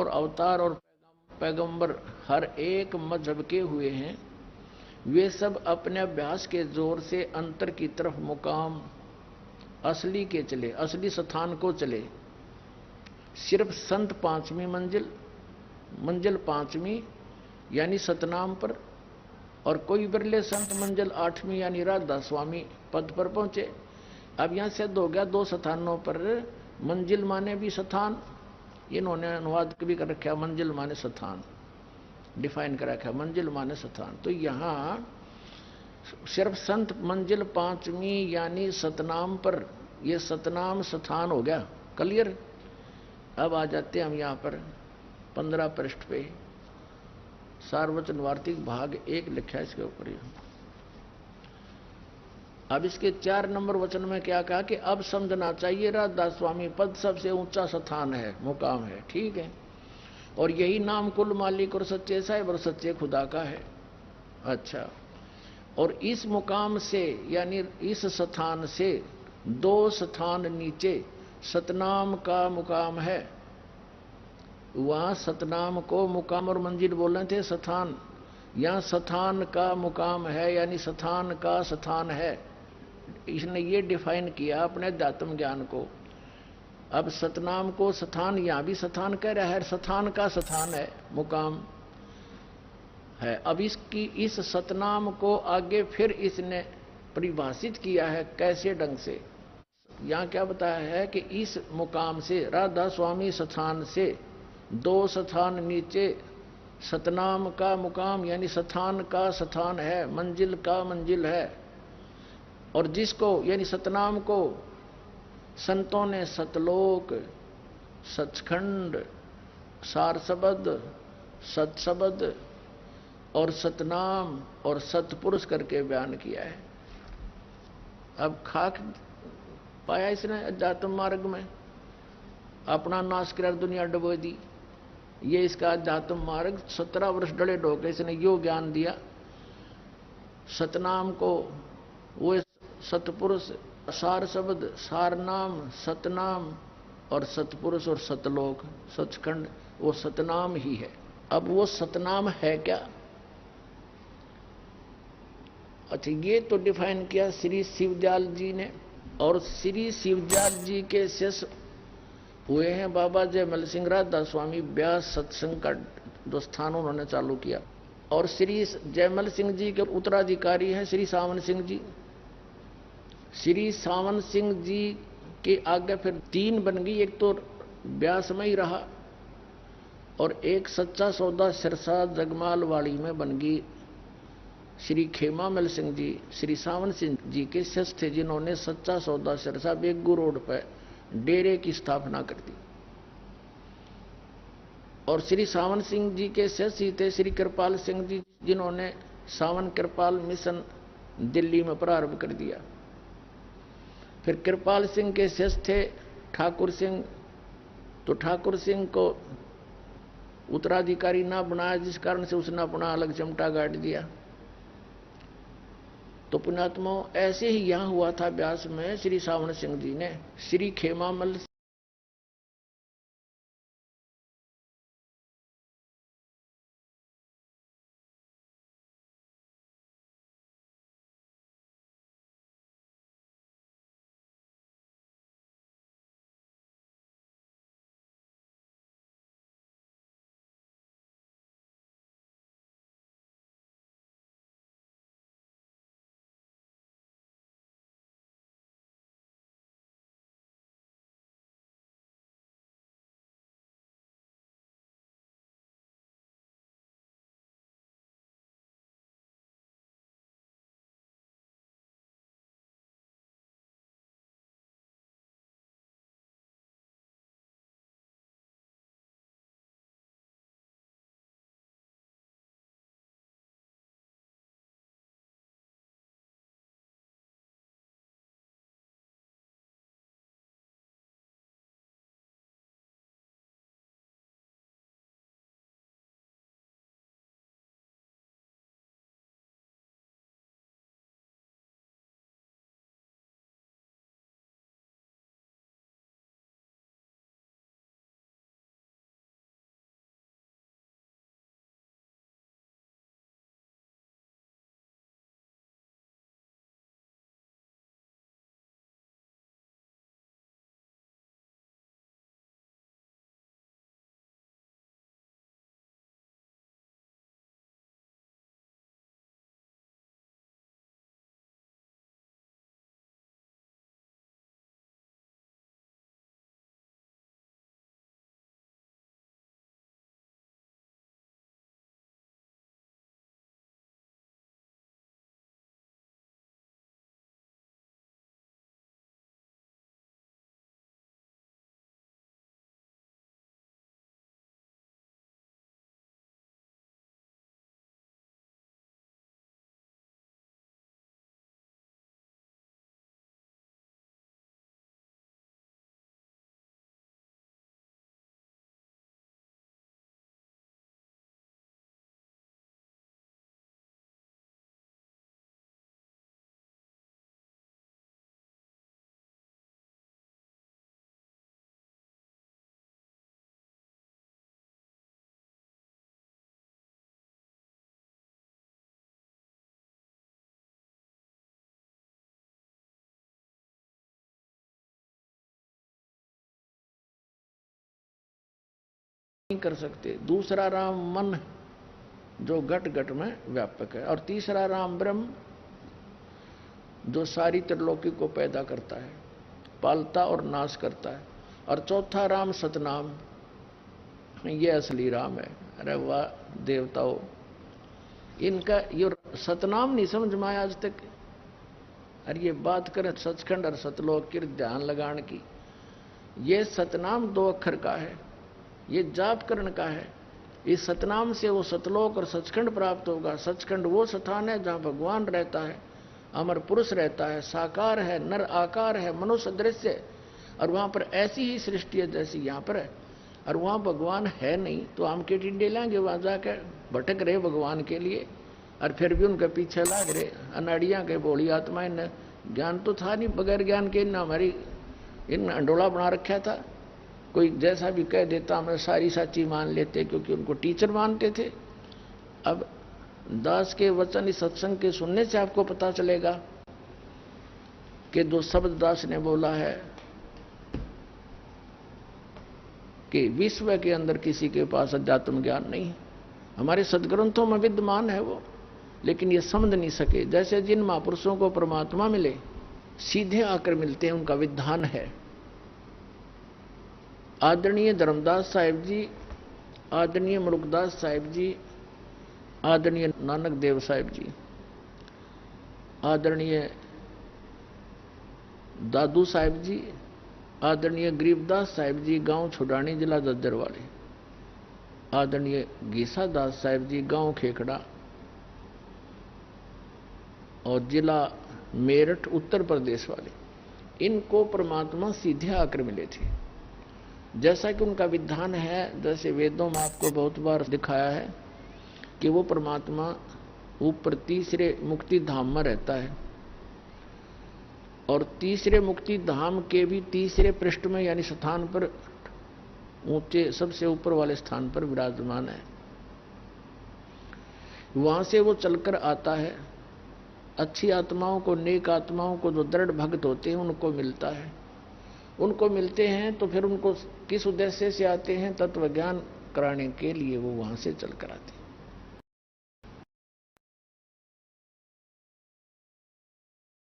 और अवतार और पैगंबर हर एक मजहब के हुए हैं, वे सब अपने अभ्यास के जोर से अंतर की तरफ मुकाम असली के चले, असली स्थान को चले। सिर्फ संत पांचवी मंजिल पांचवी यानी सतनाम पर, और कोई बिरले संत मंजिल आठवीं यानी राधा स्वामी पद पर पहुंचे। अब यहां सिद्ध हो गया दो स्थानों पर मंजिल माने भी स्थान, इन्होंने अनुवाद भी कर रखा, मंजिल माने स्थान डिफाइन कर रखा, मंजिल माने स्थान। तो यहां सिर्फ संत मंजिल पांचवी यानी सतनाम पर, यह सतनाम स्थान हो गया। क्लियर। अब आ जाते हैं हम यहां पर 15 पृष्ठ पे, सारवचन वार्तिक भाग 1 लिखा है इसके ऊपर। अब इसके 4 नंबर वचन में क्या कहा कि अब समझना चाहिए राधा स्वामी पद सबसे ऊंचा स्थान है, मुकाम है, ठीक है, और यही नाम कुल मालिक और सच्चे साहिब और सच्चे खुदा का है। अच्छा, और इस मुकाम से यानी इस स्थान से 2 स्थान नीचे सतनाम का मुकाम है। वहां सतनाम को मुकाम और मंजिल बोल रहे थे, स्थान, यहां स्थान का मुकाम है यानी स्थान का स्थान है। इसने ये डिफाइन किया अपने अध्यात्म ज्ञान को। अब सतनाम को स्थान, यहां भी स्थान कह रहा है, स्थान का स्थान है, मुकाम है। अब इसकी इस सतनाम को आगे फिर इसने परिभाषित किया है, कैसे ढंग से। यहां क्या बताया है कि इस मुकाम से राधा स्वामी स्थान से 2 स्थान नीचे सतनाम का मुकाम यानी स्थान का स्थान है, मंजिल का मंजिल है। और जिसको यानी सतनाम को संतों ने सतलोक, सचखंड, सारसबद, सतसबद और सतनाम और सतपुरुष करके बयान किया है। अब खाक पाया इसने अध्यात्म मार्ग में, अपना नाश कर दुनिया डुबो दी। ये इसका अध्यात्म मार्ग 17 वर्ष डले ढोके इसने यो ज्ञान दिया। सतनाम को वो सतपुरुष, सार शब्द, सार नाम, सतनाम और सतपुरुष और सतलोक, सचखंड, वो सतनाम ही है। अब वो सतनाम है क्या? अच्छा, ये तो डिफाइन किया श्री शिवदयाल जी ने, और श्री शिवदयाल जी के शिष्य हुए हैं बाबा जयमल सिंह राधा स्वामी व्यास सत्संग का जो स्थान उन्होंने चालू किया। और श्री जयमल सिंह जी के उत्तराधिकारी हैं श्री सावन सिंह जी। श्री सावन सिंह जी के आगे फिर 3 बन गई, एक तो व्यास में ही रहा और एक सच्चा सौदा सिरसा जगमाल वाली में बन गई श्री खेमामल सिंह जी। श्री सावन सिंह जी के शिष्य थे जिन्होंने सच्चा सौदा सिरसा बेगू रोड पर डेरे की स्थापना कर दी। और श्री सावन सिंह जी के शिष्य ही थे श्री कृपाल सिंह जी, जिन्होंने सावन कृपाल मिशन दिल्ली में प्रारंभ कर दिया। फिर कृपाल सिंह के शिष्य थे ठाकुर सिंह, तो ठाकुर सिंह को उत्तराधिकारी ना बनाया, जिस कारण से उसने अपना अलग चमटा गाड़ दिया। तो पुण्यात्मा ऐसे ही यहां हुआ था व्यास में, श्री सावन सिंह जी ने श्री खेमामल नहीं कर सकते। दूसरा राम मन जो घट घट में व्यापक है, और तीसरा राम ब्रह्म जो सारी त्रिलोकी को पैदा करता है, पालता और नाश करता है, और चौथा राम सतनाम, ये असली राम है। अरे वाह देवताओं, इनका ये सतनाम नहीं समझ में आया आज तक। अरे ये बात करें सचखंड और सतलोक की ध्यान लगाने की, ये सतनाम 2 अक्षर का है, ये जाप करण का है। इस सतनाम से वो सतलोक और सचखंड प्राप्त होगा। सचखंड वो स्थान है जहां भगवान रहता है, अमर पुरुष रहता है, साकार है, नर आकार है, मनुष्य दृश्य, और वहां पर ऐसी ही सृष्टि है जैसी यहाँ पर है। और वहां भगवान है नहीं तो हम के टिंडे लाएंगे, वहां जाकर भटक रहे भगवान के लिए, और फिर भी उनके पीछे लाग रहे अनाड़ियां के भोली आत्माएं ने। ज्ञान तो था नहीं, बगैर ज्ञान के इन हमारी इन अंडोला बना रखा था। कोई जैसा भी कह देता हमें सारी साची मान लेते, क्योंकि उनको टीचर मानते थे। अब दास के वचन इस सत्संग के सुनने से आपको पता चलेगा कि जो शब्द दास ने बोला है कि विश्व के अंदर किसी के पास अध्यात्म ज्ञान नहीं है। हमारे सदग्रंथों में विद्यमान है वो, लेकिन ये समझ नहीं सके। जैसे जिन महापुरुषों को परमात्मा मिले सीधे आकर मिलते हैं, उनका विधान है। आदरणीय धर्मदास साहिब जी, आदरणीय मुरुकदास साहिब जी, आदरणीय नानक देव साहिब जी, आदरणीय दादू साहिब जी, आदरणीय गरीबदास साहिब जी, गांव छुडानी, जिला दद्दर वाले, आदरणीय गीसा दास साहिब जी, गांव खेखड़ा और जिला मेरठ, उत्तर प्रदेश वाले, इनको परमात्मा सीधे आकर मिले थे। जैसा कि उनका विधान है, जैसे वेदों में आपको बहुत बार दिखाया है कि वो परमात्मा ऊपर तीसरे मुक्ति धाम में रहता है, और तीसरे मुक्ति धाम के भी तीसरे पृष्ठ में यानी स्थान पर, ऊंचे सबसे ऊपर वाले स्थान पर विराजमान है। वहां से वो चलकर आता है। अच्छी आत्माओं को, नेक आत्माओं को, जो दृढ़ भक्त होते हैं उनको मिलता है। उनको मिलते हैं तो फिर उनको किस उद्देश्य से आते हैं? तत्व ज्ञान कराने के लिए वो वहां से चलकर आते हैं।